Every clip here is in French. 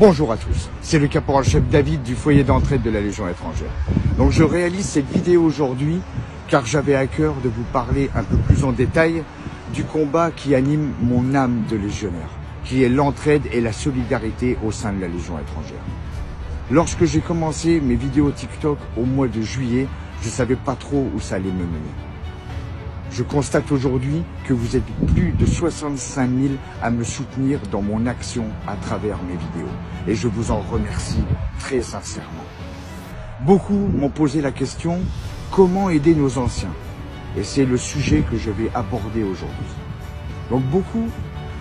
Bonjour à tous, c'est le caporal-chef David du foyer d'entraide de la Légion étrangère. Donc je réalise cette vidéo aujourd'hui car j'avais à cœur de vous parler un peu plus en détail du combat qui anime mon âme de légionnaire, qui est l'entraide et la solidarité au sein de la Légion étrangère. Lorsque j'ai commencé mes vidéos TikTok au mois de juillet, je ne savais pas trop où ça allait me mener. Je constate aujourd'hui que vous êtes plus de 65 000 à me soutenir dans mon action à travers mes vidéos. Et je vous en remercie très sincèrement. Beaucoup m'ont posé la question, comment aider nos anciens? Et c'est le sujet que je vais aborder aujourd'hui. Donc beaucoup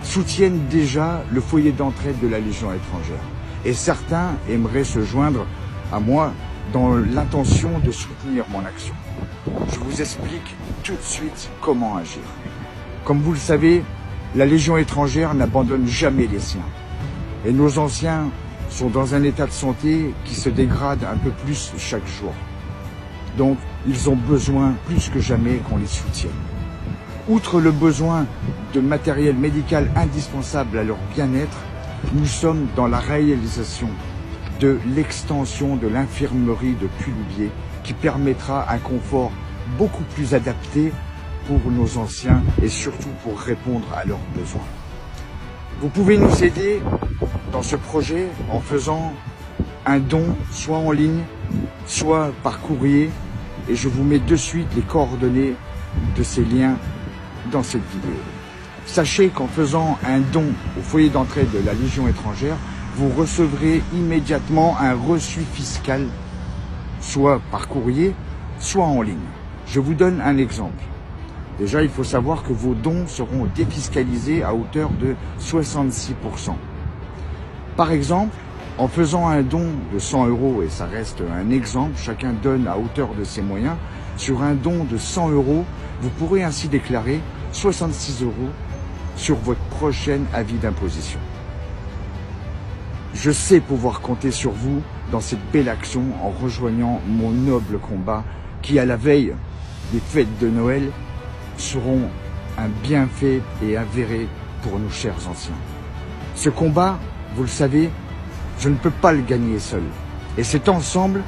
soutiennent déjà le foyer d'entraide de la Légion étrangère. Et certains aimeraient se joindre à moi dans l'intention de soutenir mon action. Je vous explique tout de suite comment agir. Comme vous le savez, la Légion étrangère n'abandonne jamais les siens. Et nos anciens sont dans un état de santé qui se dégrade un peu plus chaque jour. Donc, ils ont besoin plus que jamais qu'on les soutienne. Outre le besoin de matériel médical indispensable à leur bien-être, nous sommes dans la réalisation de l'extension de l'infirmerie de Pulubier qui permettra un confort beaucoup plus adapté pour nos anciens et surtout pour répondre à leurs besoins. Vous pouvez nous aider dans ce projet en faisant un don, soit en ligne, soit par courrier, et je vous mets de suite les coordonnées de ces liens dans cette vidéo. Sachez qu'en faisant un don au foyer d'entraide de la Légion étrangère, vous recevrez immédiatement un reçu fiscal, soit par courrier, soit en ligne. Je vous donne un exemple. Déjà, il faut savoir que vos dons seront défiscalisés à hauteur de 66%. Par exemple, en faisant un don de 100 €, et ça reste un exemple, chacun donne à hauteur de ses moyens, sur un don de 100 €, vous pourrez ainsi déclarer 66 € sur votre prochain avis d'imposition. Je sais pouvoir compter sur vous dans cette belle action en rejoignant mon noble combat qui, à la veille des fêtes de Noël, seront un bienfait et avéré pour nos chers anciens. Ce combat, vous le savez, je ne peux pas le gagner seul. Et c'est ensemble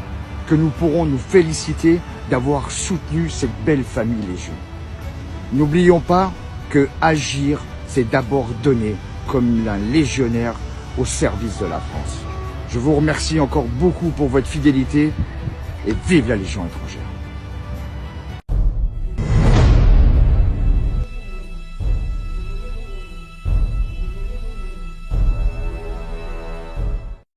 que nous pourrons nous féliciter d'avoir soutenu cette belle famille Légion. N'oublions pas que agir, c'est d'abord donner comme un légionnaire au service de la France. Je vous remercie encore beaucoup pour votre fidélité et vive la Légion étrangère.